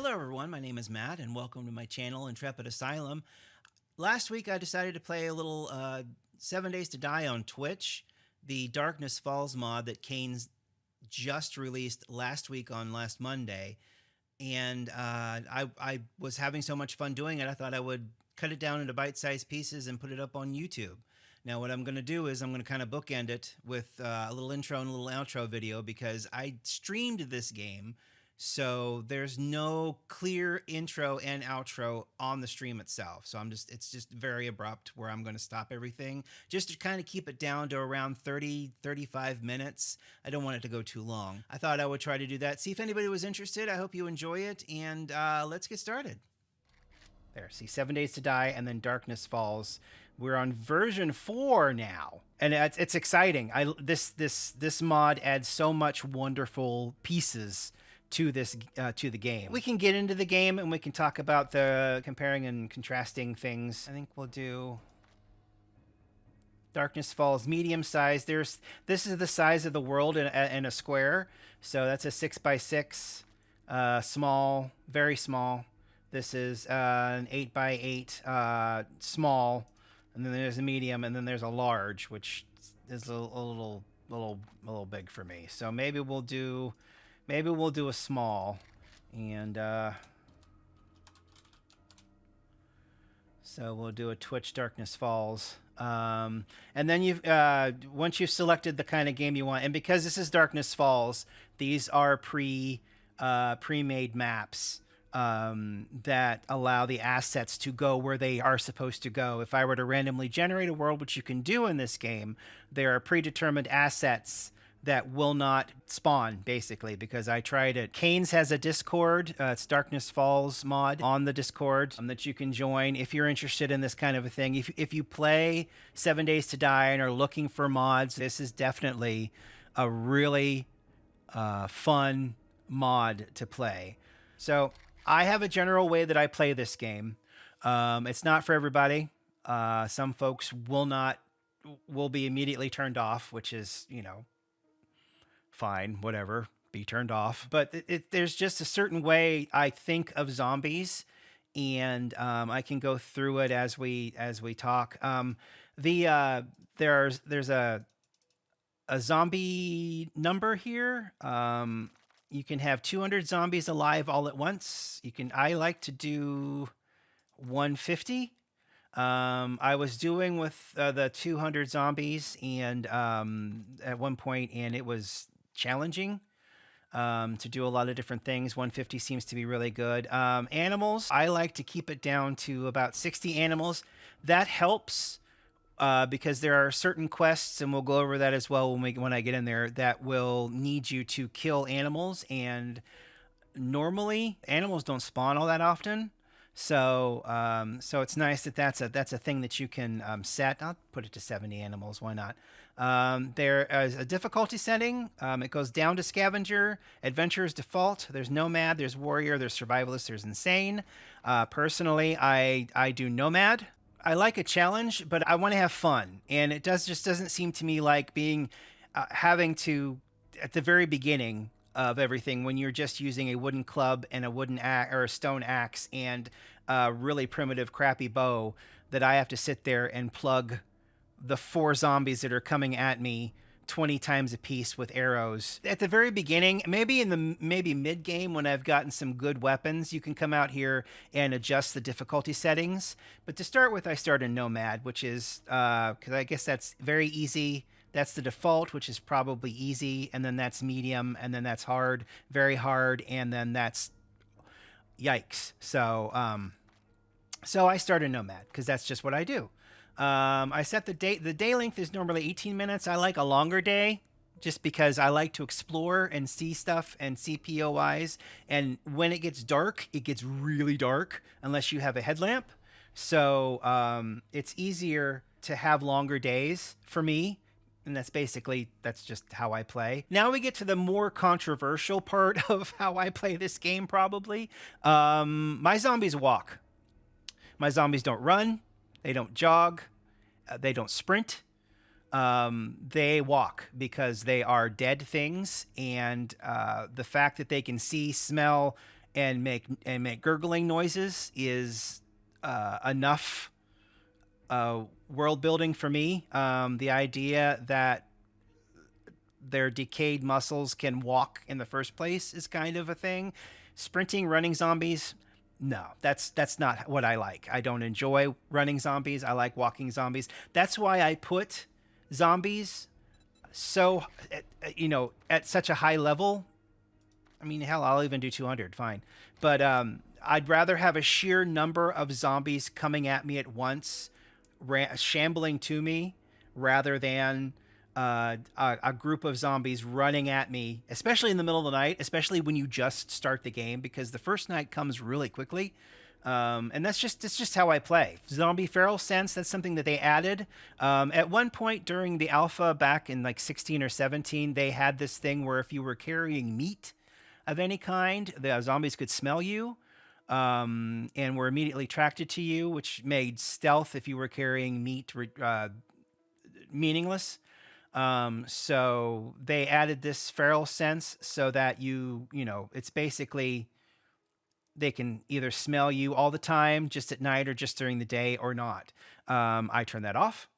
Hello everyone, my name is Matt and welcome to my channel Intrepid Asylum. Last week I decided to play a little 7 Days to Die on Twitch, the Darkness Falls mod that Khaine's just released last week on last Monday. And I was having so much fun doing it, I thought I would cut it down into bite-sized pieces and put it up on YouTube. Now what I'm going to do is I'm going to kind of bookend it with a little intro and a little outro video because I streamed this game. So there's no clear intro and outro on the stream itself. So it's just very abrupt where I'm going to stop everything just to kind of keep it down to around 30, 35 minutes. I don't want it to go too long. I thought I would try to do that. See if anybody was interested. I hope you enjoy it. And let's get started. There, see 7 Days to Die and then Darkness Falls. We're on version 4 now. And it's exciting. This mod adds so much wonderful pieces to the game. We can get into the game and we can talk about the comparing and contrasting things. I think we'll do Darkness Falls medium size. This is the size of the world in a square, so that's a 6x6, small, very small. This is an 8x8, small, and then there's a medium, and then there's a large, which is a little big for me. So maybe we'll do a small, and so we'll do a Twitch Darkness Falls. And then once you've selected the kind of game you want, and because this is Darkness Falls, these are pre-made maps that allow the assets to go where they are supposed to go. If I were to randomly generate a world, which you can do in this game, there are predetermined assets that will not spawn, basically, because I tried it. Khaine's has a Discord. It's Darkness Falls mod on the Discord that you can join if you're interested in this kind of a thing. If you play 7 Days to Die and are looking for mods, this is definitely a really fun mod to play. So I have a general way that I play this game. It's not for everybody. Some folks will be immediately turned off, which is, fine, whatever, be turned off. But there's just a certain way I think of zombies, and I can go through it as we talk. There's a zombie number here. You can have 200 zombies alive all at once. I like to do 150. I was doing with the 200 zombies, and at one point, and it was challenging to do a lot of different things. 150 seems to be really good. Animals, I like to keep it down to about 60 animals. That helps because there are certain quests, and we'll go over that as well when I get in there, that will need you to kill animals, and normally animals don't spawn all that often. So it's nice that's a thing that you can set. I'll put it to 70 animals. Why not? There is a difficulty setting. It goes down to Scavenger. Adventure is default. There's Nomad. There's Warrior. There's Survivalist. There's Insane. Personally, I do Nomad. I like a challenge, but I want to have fun, and it just doesn't seem to me like being having to at the very beginning of everything when you're just using a wooden club and a wooden axe or a stone axe and a really primitive crappy bow, that I have to sit there and plug the 4 zombies that are coming at me 20 times a piece with arrows. At the very beginning, maybe in the mid game when I've gotten some good weapons, you can come out here and adjust the difficulty settings. But to start with, I start in Nomad, which is because I guess that's very easy. That's the default, which is probably easy, and then that's medium, and then that's hard, very hard, and then that's yikes. So I start in Nomad because that's just what I do. I set the day. The day length is normally 18 minutes. I like a longer day just because I like to explore and see stuff and see POIs. And when it gets dark, it gets really dark unless you have a headlamp. So it's easier to have longer days for me. And that's just how I play. Now we get to the more controversial part of how I play this game, probably. My zombies walk. My zombies don't run. They don't jog. They don't sprint. They walk because they are dead things. And the fact that they can see, smell, and make gurgling noises is enough world building for me. The idea that their decayed muscles can walk in the first place is kind of a thing. Sprinting, running zombies, no, that's not what I like. I don't enjoy running zombies. I like walking zombies. That's why I put zombies so at such a high level. I mean, hell, I'll even do 200, fine. But I'd rather have a sheer number of zombies coming at me at once, shambling to me, rather than a group of zombies running at me, especially in the middle of the night, especially when you just start the game, because the first night comes really quickly. And that's just how I play. Zombie feral sense, that's something that they added. At one point during the alpha back in like 16 or 17, they had this thing where if you were carrying meat of any kind, the zombies could smell you and were immediately attracted to you, which made stealth if you were carrying meat meaningless. So they added this feral sense so that it's basically they can either smell you all the time, just at night, or just during the day, or not. I turn that off.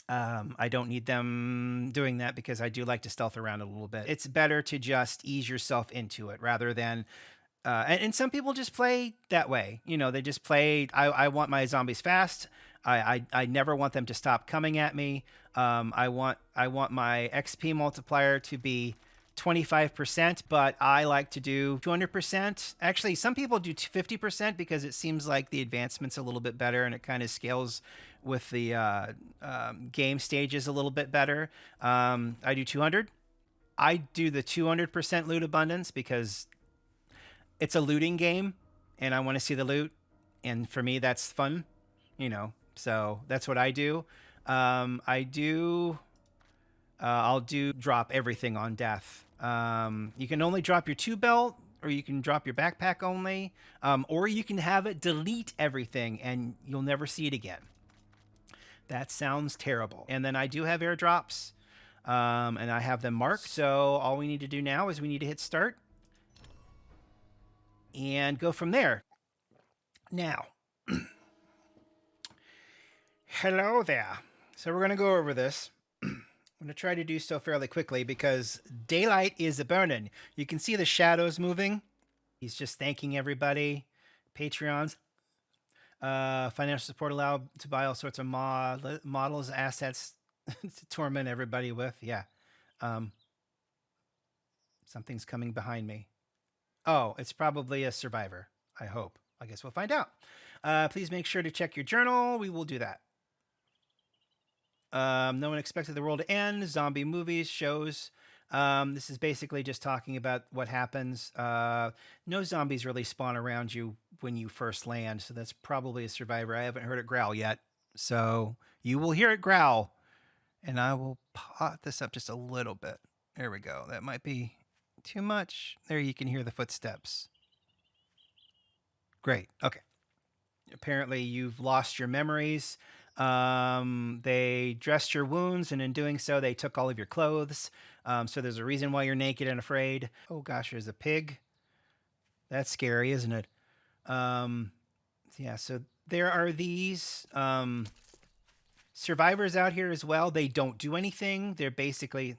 I don't need them doing that because I do like to stealth around a little bit. It's better to just ease yourself into it rather than. And some people just play that way. They just play. I want my zombies fast. I never want them to stop coming at me. I want my XP multiplier to be 25%, but I like to do 200%. Actually, some people do 50% because it seems like the advancement's a little bit better and it kind of scales with the game stages a little bit better. I do 200. I do the 200% loot abundance because it's a looting game and I want to see the loot. And for me, that's fun, so that's what I do. I'll do drop everything on death. You can only drop your 2 belt, or you can drop your backpack only, or you can have it delete everything and you'll never see it again. That sounds terrible. And then I do have airdrops, and I have them marked. So all we need to do now is we need to hit start and go from there. Now, hello there. So we're going to go over this. I'm going to try to do so fairly quickly because daylight is a burning. You can see the shadows moving. He's just thanking everybody. Patreons. Financial support allowed to buy all sorts of models, assets to torment everybody with. Yeah. Something's coming behind me. Oh, it's probably a survivor. I hope. I guess we'll find out. Please make sure to check your journal. We will do that. No one expected the world to end. Zombie movies, shows. This is basically just talking about what happens. No zombies really spawn around you when you first land, so that's probably a survivor. I haven't heard it growl yet, so you will hear it growl. And I will pot this up just a little bit. There we go. That might be too much. There you can hear the footsteps. Great. Okay. Apparently you've lost your memories. They dressed your wounds, and in doing so, they took all of your clothes. So there's a reason why you're naked and afraid. Oh gosh, there's a pig. That's scary, isn't it? Yeah, so there are these survivors out here as well. They don't do anything. They're basically,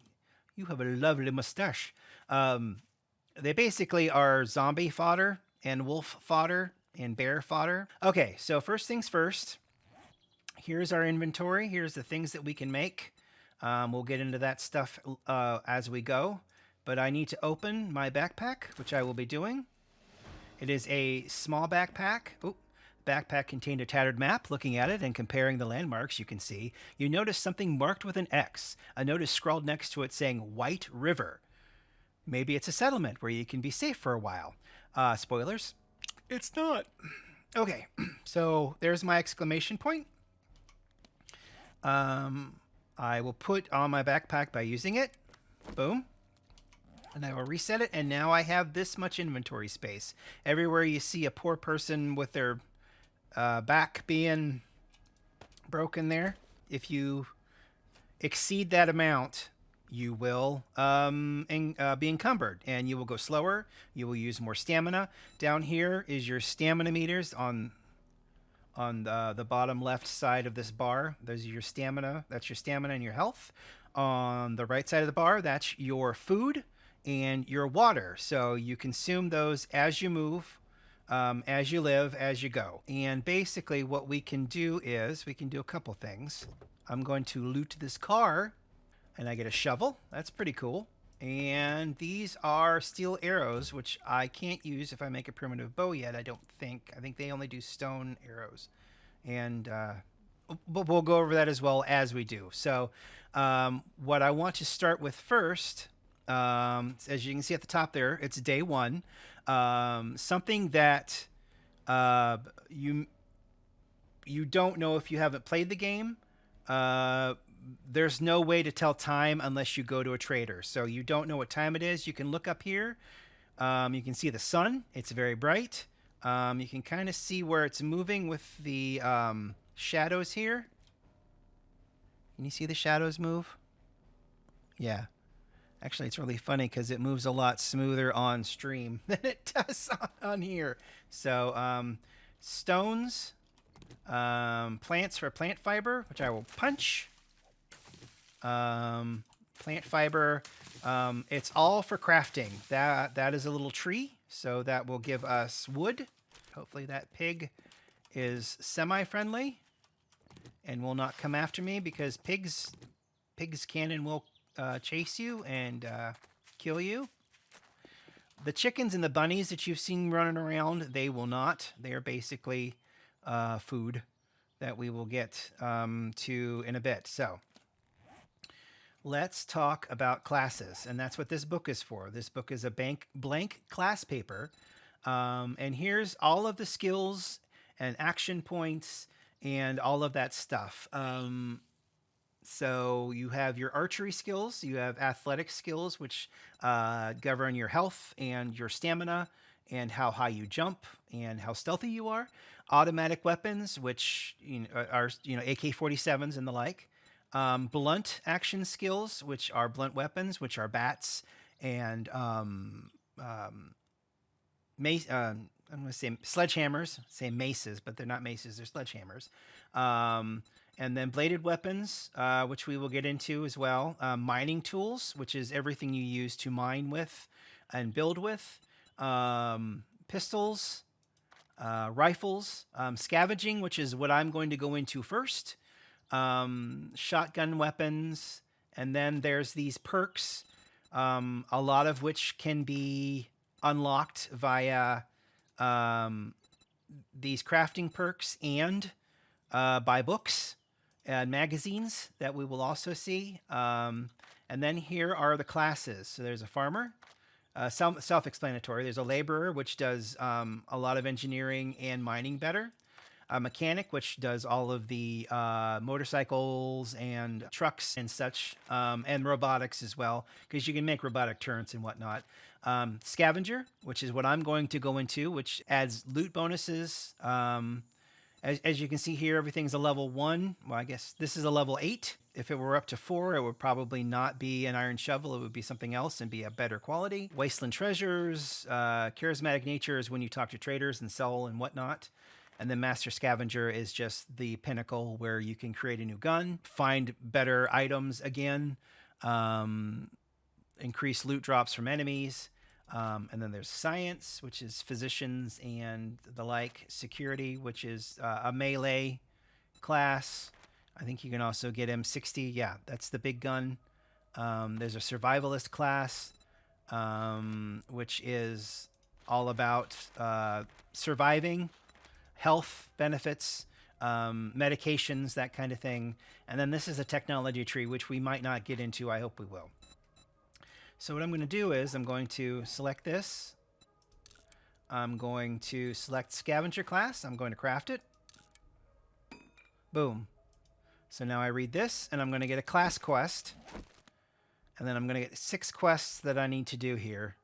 you have a lovely mustache. They basically are zombie fodder and wolf fodder and bear fodder. Okay, so first things first. Here's our inventory. Here's the things that we can make. We'll get into that stuff as we go. But I need to open my backpack, which I will be doing. It is a small backpack. Oh, backpack contained a tattered map. Looking at it and comparing the landmarks, you can see. You notice something marked with an X. A note is scrawled next to it saying White River. Maybe it's a settlement where you can be safe for a while. Spoilers. It's not. Okay, so there's my exclamation point. I will put on my backpack by using it. Boom. And I will reset it, and now I have this much inventory space. Everywhere you see a poor person with their back being broken there, if you exceed that amount, you will be encumbered, and you will go slower. You will use more stamina. Down here is your stamina meters on the bottom left side of this bar. Those are your stamina. That's your stamina and your health. On the right side of the bar, that's your food and your water. So you consume those as you move, as you live, as you go. And basically, what we can do is we can do a couple things. I'm going to loot this car, and I get a shovel. That's pretty cool. And these are steel arrows, which I can't use if I make a primitive bow yet, I don't think. I think they only do stone arrows. And but we'll go over that as well as we do. So what I want to start with first, as you can see at the top there, it's day one. Something that you don't know if you haven't played the game. There's no way to tell time unless you go to a trader. So you don't know what time it is. You can look up here. You can see the sun. It's very bright. You can kind of see where it's moving with the shadows here. Can you see the shadows move? Yeah. Actually, it's really funny because it moves a lot smoother on stream than it does on here. So stones, plants for plant fiber, which I will punch. Plant fiber. It's all for crafting. That is a little tree, so that will give us wood. Hopefully that pig is semi-friendly and will not come after me, because pigs can and will chase you and kill you. The chickens and the bunnies that you've seen running around, they will not. They are basically food that we will get to in a bit. So let's talk about classes, and that's what this book is for. This book is a blank class paper, and here's all of the skills and action points and all of that stuff. So you have your archery skills, you have athletic skills, which govern your health and your stamina and how high you jump and how stealthy you are. Automatic weapons, which are AK-47s and the like. Blunt action skills, which are blunt weapons, which are bats and mace. I'm going to say sledgehammers. Say maces, but they're not maces; they're sledgehammers. And then bladed weapons, which we will get into as well. Mining tools, which is everything you use to mine with and build with. Pistols, rifles, scavenging, which is what I'm going to go into first. Shotgun weapons, and then there's these perks, a lot of which can be unlocked via these crafting perks and by books and magazines that we will also see. And then here are the classes. So there's a farmer, self-explanatory. There's a laborer, which does a lot of engineering and mining better. A mechanic, which does all of the motorcycles and trucks and such, and robotics as well, because you can make robotic turrets and whatnot. Scavenger, which is what I'm going to go into, which adds loot bonuses. As you can see here, everything's a level 1. Well, I guess this is a level 8. If it were up to 4, it would probably not be an iron shovel. It would be something else and be a better quality. Wasteland treasures. Charismatic nature is when you talk to traders and sell and whatnot. And then Master Scavenger is just the pinnacle where you can create a new gun, find better items again, increase loot drops from enemies. And then there's science, which is physicians and the like. Security, which is a melee class. I think you can also get M60. Yeah, that's the big gun. There's a survivalist class, which is all about surviving, health benefits, medications, that kind of thing. And then this is a technology tree, which we might not get into. I hope we will. So what I'm going to do is I'm going to select this. I'm going to select Scavenger Class. I'm going to craft it. Boom. So now I read this, and I'm going to get a class quest. And then I'm going to get 6 quests that I need to do here.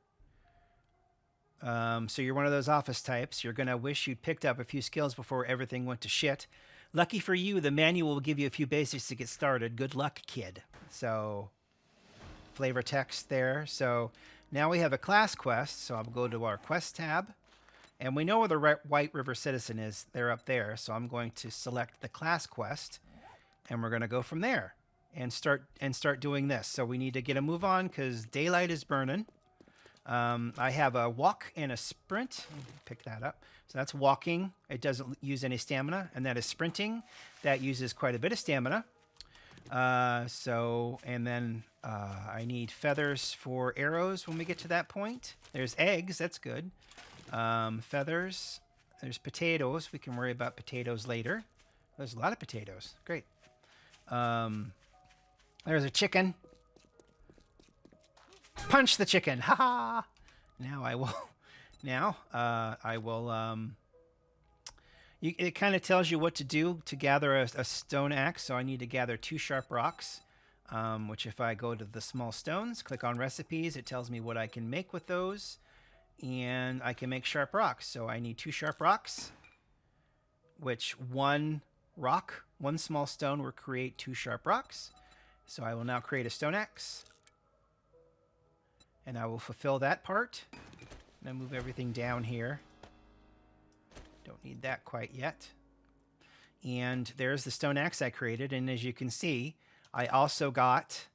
So you're one of those office types. You're going to wish you'd picked up a few skills before everything went to shit. Lucky for you, the manual will give you a few basics to get started. Good luck, kid. So flavor text there. So now we have a class quest. So I'll go to our quest tab. And we know where the White River Citizen is. They're up there. So I'm going to select the class quest. And we're going to go from there and start doing this. So we need to get a move on because daylight is burning. I have a walk and a sprint. Pick that up. So that's walking. It doesn't use any stamina. And that is sprinting. That uses quite a bit of stamina. And then I need feathers for arrows when we get to that point. There's eggs. That's good. Feathers. There's potatoes. We can worry about potatoes later. There's a lot of potatoes. Great. There's a chicken. Punch the chicken. Ha ha. Now I will. It kind of tells you what to do to gather a stone axe. So I need to gather 2 sharp rocks, which if I go to the small stones, click on recipes, it tells me what I can make with those. And I can make sharp rocks. So I need 2 sharp rocks, which one small stone will create 2 sharp rocks. So I will now create a stone axe. And I will fulfill that part. And I move everything down here. Don't need that quite yet. And there's the stone axe I created. And as you can see, I also got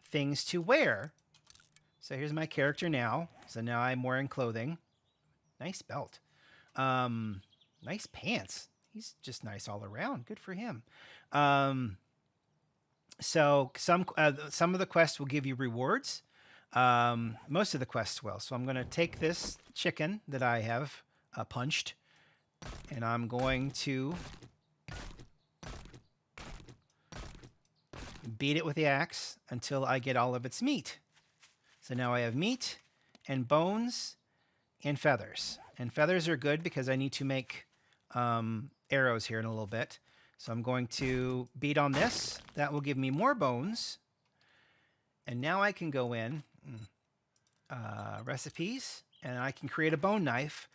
things to wear. So here's my character now. So now I'm wearing clothing. Nice belt. Nice pants. He's just nice all around. Good for him. So some of the quests will give you rewards. Most of the quests will. So I'm going to take this chicken that I have punched, and I'm going to beat it with the axe until I get all of its meat. So now I have meat and bones and feathers. And feathers are good because I need to make arrows here in a little bit. So I'm going to beat on this. That will give me more bones. And now I can go in, recipes, and I can create a bone knife,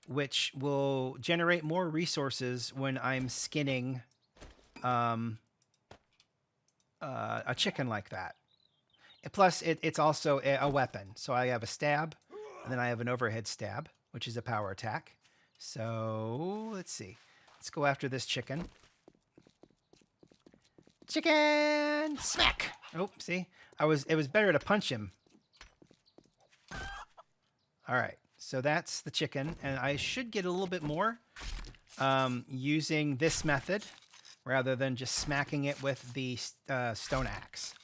which will generate more resources when I'm skinning a chicken like that. Plus, it's also a weapon. So I have a stab, and then I have an overhead stab, which is a power attack. So let's see. Let's go after this chicken. Chicken! Smack! Oh, see? It was better to punch him. All right. So that's the chicken. And I should get a little bit more using this method rather than just smacking it with the stone axe.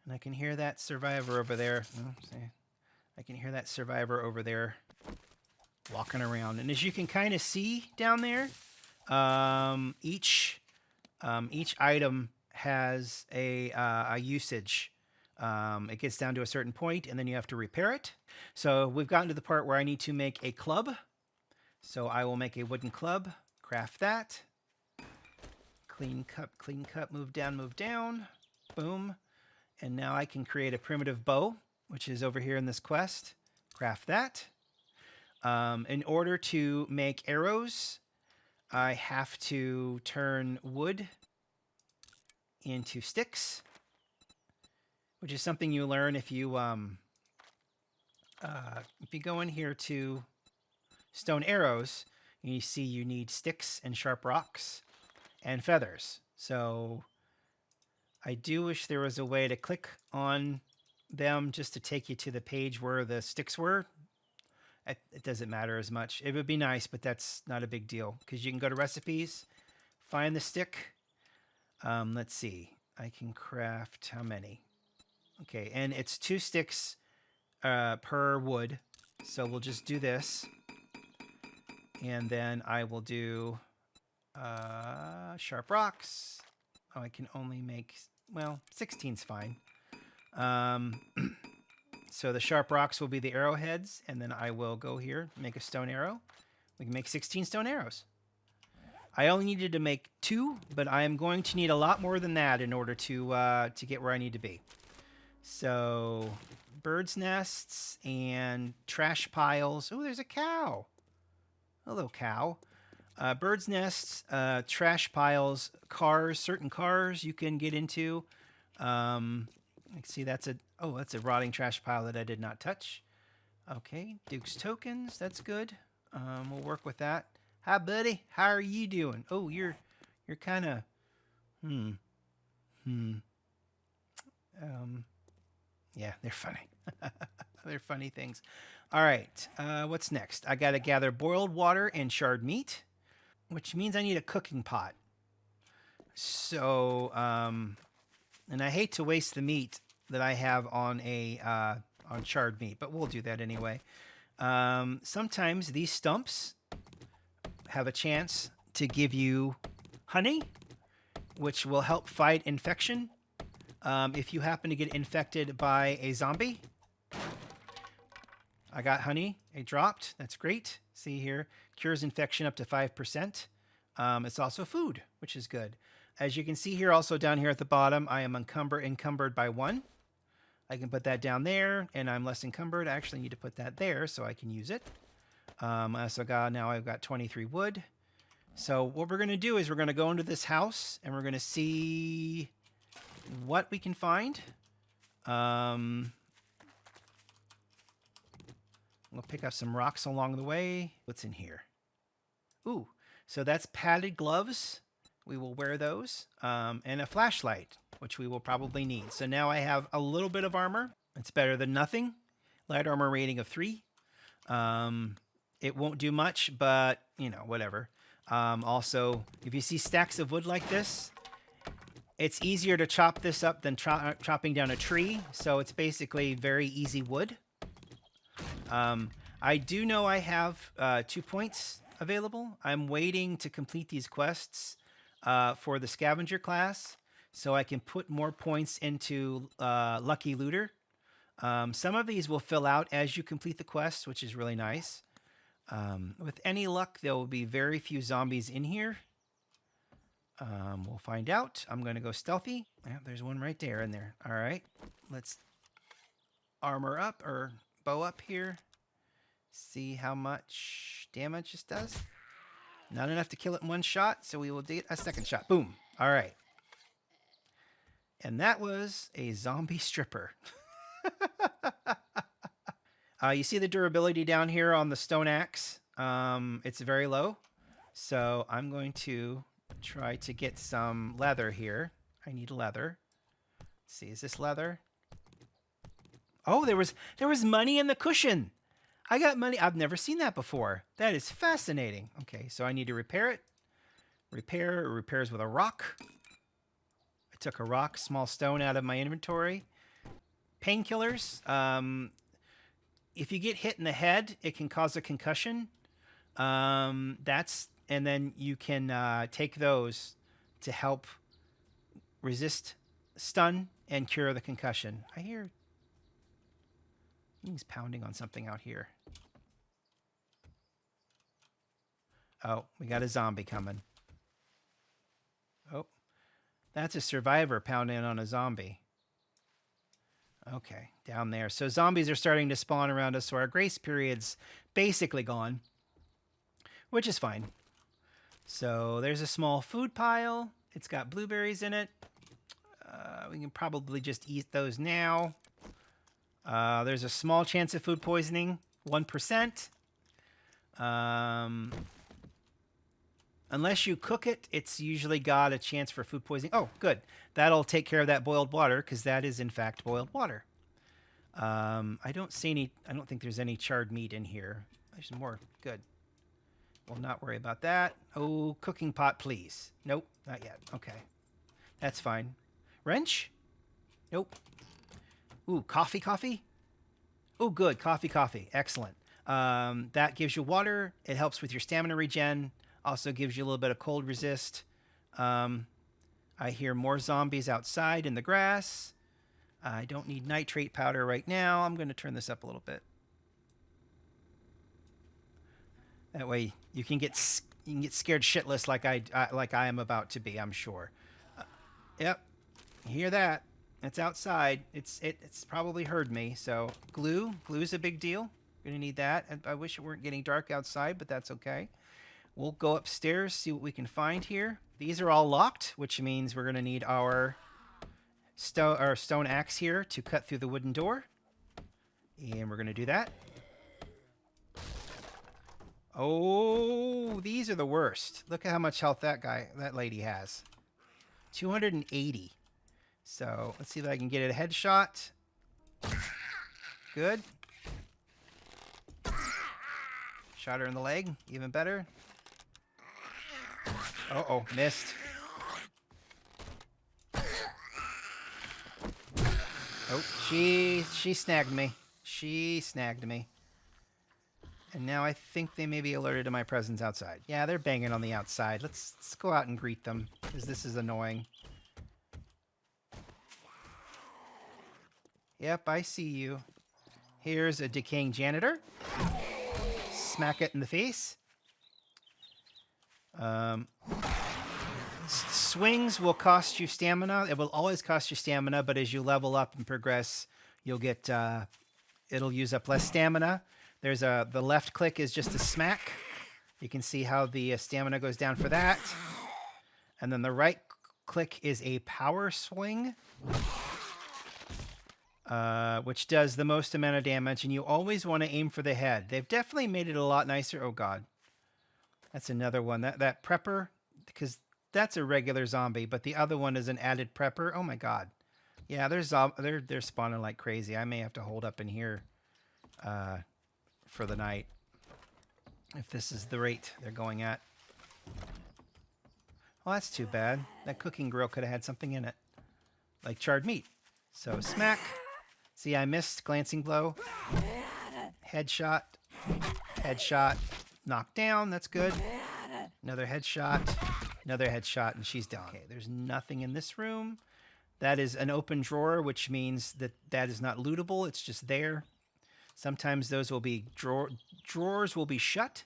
And I can hear that survivor over there. Oh, see? I can hear that survivor over there walking around. And as you can kind of see down there, each item has a usage. It gets down to a certain point, and then you have to repair it. So we've gotten to the part where I need to make a club. So I will make a wooden club, craft that. Clean cut, move down, boom. And now I can create a primitive bow, which is over here in this quest. Craft that. In order to make arrows, I have to turn wood into sticks, which is something you learn if you go in here to stone arrows, and you see you need sticks and sharp rocks and feathers. So I do wish there was a way to click on them just to take you to the page where the sticks were. It doesn't matter as much. It would be nice, but that's not a big deal because you can go to recipes, find the stick. Let's see. I can craft how many? Okay, and it's 2 sticks per wood. So we'll just do this. And then I will do sharp rocks. Oh, I can only make, 16's fine. So the sharp rocks will be the arrowheads, and then I will go here, make a stone arrow. We can make 16 stone arrows. I only needed to make 2, but I am going to need a lot more than that in order to get where I need to be. So birds' nests and trash piles. Oh, there's a cow. Hello, cow. Birds' nests, trash piles, cars, certain cars you can get into. Let's see, that's a rotting trash pile that I did not touch. Okay, Duke's tokens, that's good. We'll work with that. Hi, buddy. How are you doing? Oh, you're kind of hmm hmm. Yeah, they're funny. They're funny things. All right, what's next? I got to gather boiled water and charred meat, which means I need a cooking pot. So, and I hate to waste the meat that I have on charred meat, but we'll do that anyway. Sometimes these stumps have a chance to give you honey, which will help fight infection. If you happen to get infected by a zombie, I got honey. It dropped. That's great. See here, cures infection up to 5%. It's also food, which is good. As you can see here, also down here at the bottom, I am encumbered by 1. I can put that down there, and I'm less encumbered. I actually need to put that there so I can use it. Now I've got 23 wood. So what we're going to do is we're going to go into this house, and we're going to see what we can find. We'll pick up some rocks along the way. What's in here? Ooh, so that's padded gloves. We will wear those. And a flashlight, which we will probably need. So now I have a little bit of armor. It's better than nothing. Light armor rating of 3. It won't do much, but, whatever. Also, if you see stacks of wood like this, it's easier to chop this up than chopping down a tree. So it's basically very easy wood. I do know I have 2 points available. I'm waiting to complete these quests for the Scavenger class so I can put more points into Lucky Looter. Some of these will fill out as you complete the quest, which is really nice. With any luck, there will be very few zombies in here. We'll find out. I'm going to go stealthy. Yeah, there's one right there in there. All right. Let's armor up or bow up here. See how much damage this does. Not enough to kill it in one shot, so we will do a second shot. Boom. All right. And that was a zombie stripper. You see the durability down here on the stone axe. It's very low. So I'm going to try to get some leather here. I need leather. Let's see, is this leather? Oh, there was money in the cushion. I got money. I've never seen that before. That is fascinating. Okay, so I need to repair it. Repairs with a rock. I took a rock, small stone out of my inventory. Painkillers. If you get hit in the head, it can cause a concussion. And then you can take those to help resist stun and cure the concussion. I hear things pounding on something out here. Oh, we got a zombie coming. Oh, that's a survivor pounding on a zombie. Okay, down there. So zombies are starting to spawn around us, so our grace period's basically gone, which is fine. So there's a small food pile. It's got blueberries in it. We can probably just eat those now. There's a small chance of food poisoning, 1%. Unless you cook it, it's usually got a chance for food poisoning. Oh, good. That'll take care of that boiled water, because that is, in fact, boiled water. I don't think there's any charred meat in here. There's more. Good. We'll not worry about that. Oh, cooking pot, please. Nope, not yet. Okay. That's fine. Wrench? Nope. Ooh, coffee? Oh, good. Coffee. Excellent. That gives you water. It helps with your stamina regen. Also gives you a little bit of cold resist. I hear more zombies outside in the grass. I don't need nitrate powder right now. I'm going to turn this up a little bit. That way you can get scared shitless like I am about to be, I'm sure. Yep. You hear that? It's outside. It's probably heard me. So glue's a big deal. Gonna need that. I wish it weren't getting dark outside, but that's okay. we'll go upstairs, see what we can find here. These are all locked, which means we're going to need our stone axe here to cut through the wooden door. And we're going to do that. Oh, these are the worst. Look at how much health that lady has. 280. So let's see if I can get it a headshot. Good. Shot her in the leg. Even better. Uh-oh, missed. Oh, she snagged me. She snagged me. And now I think they may be alerted to my presence outside. Yeah, they're banging on the outside. Let's go out and greet them, because this is annoying. Yep, I see you. Here's a decaying janitor. Smack it in the face. Swings will cost you stamina. It will always cost you stamina, but as you level up and progress, you'll get... it'll use up less stamina. There's the left click is just a smack. You can see how the stamina goes down for that. And then the right click is a power swing, which does the most amount of damage. And you always want to aim for the head. They've definitely made it a lot nicer. Oh, God. That's another one. That prepper, because that's a regular zombie, but the other one is an added prepper. Oh, my God. Yeah, they're spawning like crazy. I may have to hold up in here for the night, if this is the rate they're going at. Well, that's too bad. That cooking grill could have had something in it, like charred meat. So smack. See, I missed. Glancing blow. Headshot. Headshot. Knocked down. That's good. Another headshot. Another headshot, and she's down. Okay, there's nothing in this room. That is an open drawer, which means that is not lootable. It's just there. Sometimes those will be drawers will be shut,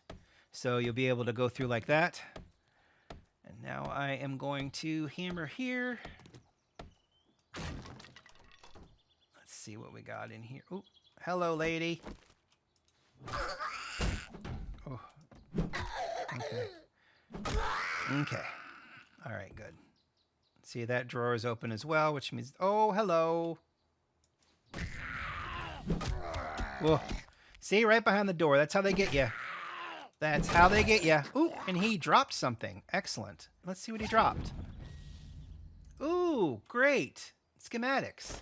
so you'll be able to go through like that. And now I am going to hammer here. Let's see what we got in here. Oh, hello, lady. Oh. Okay. Okay. All right, good. See, that drawer is open as well, which means... Oh, hello. Whoa. See, right behind the door. That's how they get you. That's how they get you. Ooh, and he dropped something. Excellent. Let's see what he dropped. Ooh, great. Schematics.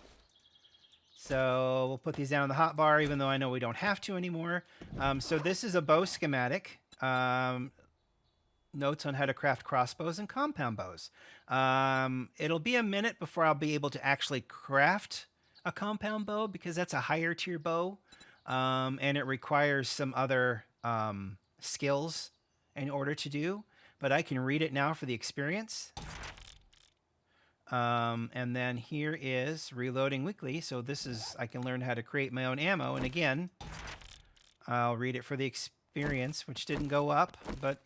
So we'll put these down on the hotbar, even though I know we don't have to anymore. So this is a bow schematic. Notes on how to craft crossbows and compound bows. It'll be a minute before I'll be able to actually craft a compound bow, because that's a higher tier bow, and it requires some other skills in order to do, but I can read it now for the experience. And then here is reloading weekly, so this is, I can learn how to create my own ammo, and again, I'll read it for the experience, which didn't go up, but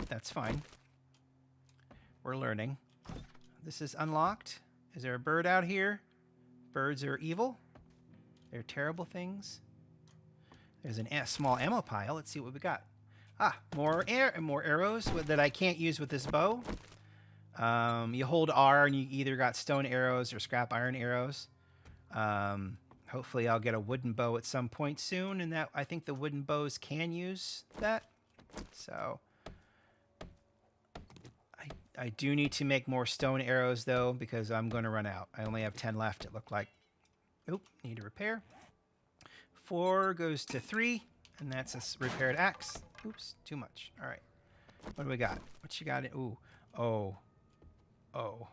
that's fine. We're learning. This is unlocked. Is there a bird out here? Birds are evil. They're terrible things. There's a small ammo pile. Let's see what we got. Ah, more arrows that I can't use with this bow. You hold R and you either got stone arrows or scrap iron arrows. Hopefully I'll get a wooden bow at some point soon, and that I think the wooden bows can use that. So I do need to make more stone arrows, though, because I'm going to run out. I only have 10 left, it looked like. Oop, need to repair. 4 goes to 3, and that's a repaired axe. Oops, too much. All right. What do we got? What you got? Ooh. Oh. Oh.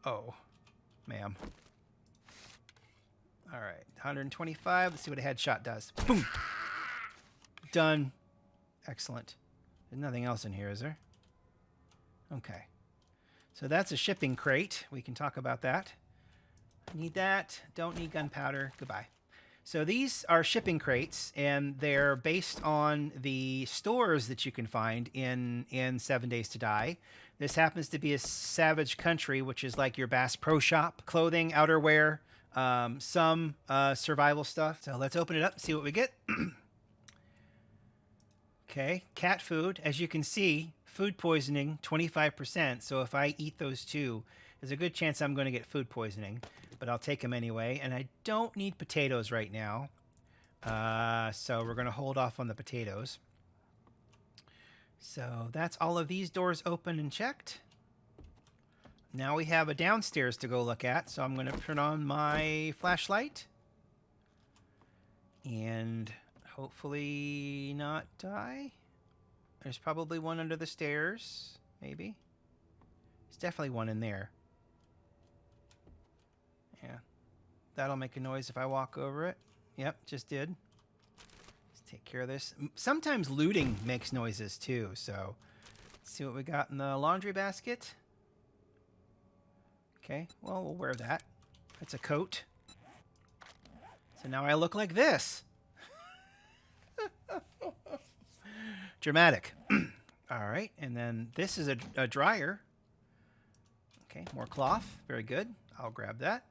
Oh. Ma'am. All right. 125. Let's see what a headshot does. Boom. Done. Excellent. There's nothing else in here, is there? Okay. So that's a shipping crate. We can talk about that. Need that. Don't need gunpowder. Goodbye. So these are shipping crates, and they're based on the stores that you can find in 7 Days to Die. This happens to be a Savage Country, which is like your Bass Pro Shop. Clothing, outerwear, some survival stuff. So let's open it up and see what we get. Okay, cat food. As you can see, food poisoning, 25%. So if I eat those two, there's a good chance I'm going to get food poisoning, but I'll take them anyway. And I don't need potatoes right now. So we're going to hold off on the potatoes. So that's all of these doors open and checked. Now we have a downstairs to go look at. So I'm going to turn on my flashlight. And hopefully not die. There's probably one under the stairs, maybe. There's definitely one in there. Yeah. That'll make a noise if I walk over it. Yep, just did. Let's take care of this. Sometimes looting makes noises too, so let's see what we got in the laundry basket. Okay, well, we'll wear that. That's a coat. So now I look like this. Dramatic. All right, and then this is a dryer. Okay, more cloth. Very good. I'll grab that.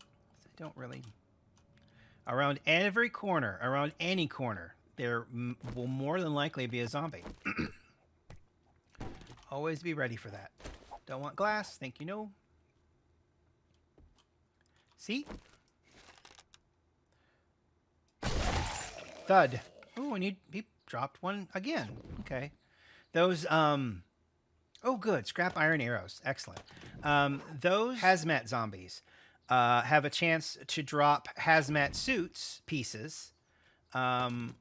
I don't really... Around every corner, around any corner, there will more than likely be a zombie. Always be ready for that. Don't want glass. Thank you, no. See? Thud. Oh, and he dropped one again. Okay. Those, oh, good. Scrap iron arrows. Excellent. Those hazmat zombies have a chance to drop hazmat suits pieces,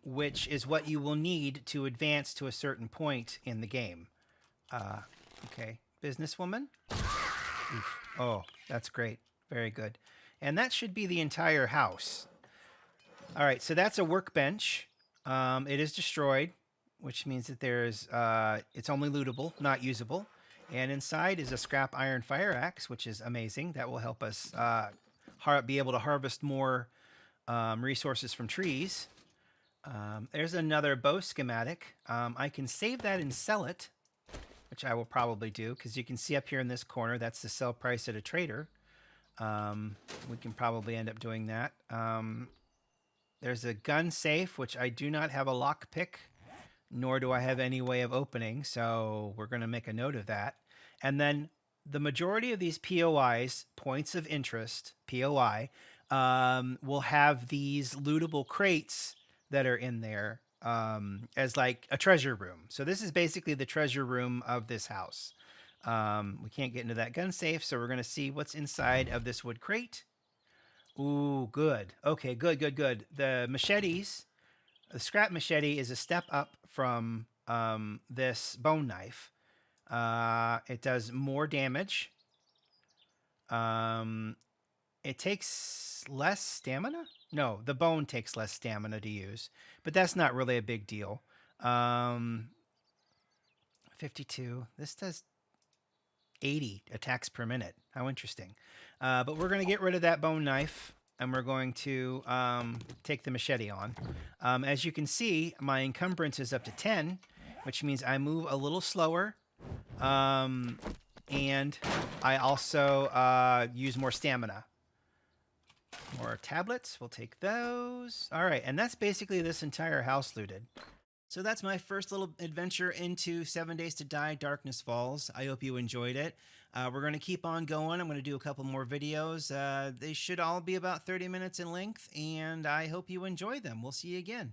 which is what you will need to advance to a certain point in the game. Okay. Businesswoman. Oof. Oh, that's great. Very good. And that should be the entire house. All right, so that's a workbench. It is destroyed, which means that there's it's only lootable, not usable. And inside is a scrap iron fire axe, which is amazing. That will help us be able to harvest more resources from trees. There's another bow schematic. I can save that and sell it, which I will probably do, because you can see up here in this corner, that's the sell price at a trader. We can probably end up doing that. There's a gun safe, which I do not have a lock pick, nor do I have any way of opening, so we're going to make a note of that. And then the majority of these POIs, points of interest, POI, will have these lootable crates that are in there as like a treasure room. So this is basically the treasure room of this house. We can't get into that gun safe, so we're going to see what's inside of this wood crate. Ooh, good. Okay, good. The machetes, the scrap machete is a step up from this bone knife. It does more damage. It takes less stamina? No, the bone takes less stamina to use, but that's not really a big deal. 52. This does 80 attacks per minute. How interesting. But we're going to get rid of that bone knife, and we're going to take the machete on. As you can see, my encumbrance is up to 10, which means I move a little slower. And I also use more stamina. More tablets. We'll take those. All right, and that's basically this entire house looted. So that's my first little adventure into 7 Days to Die Darkness Falls. I hope you enjoyed it. We're going to keep on going. I'm going to do a couple more videos. They should all be about 30 minutes in length, and I hope you enjoy them. We'll see you again.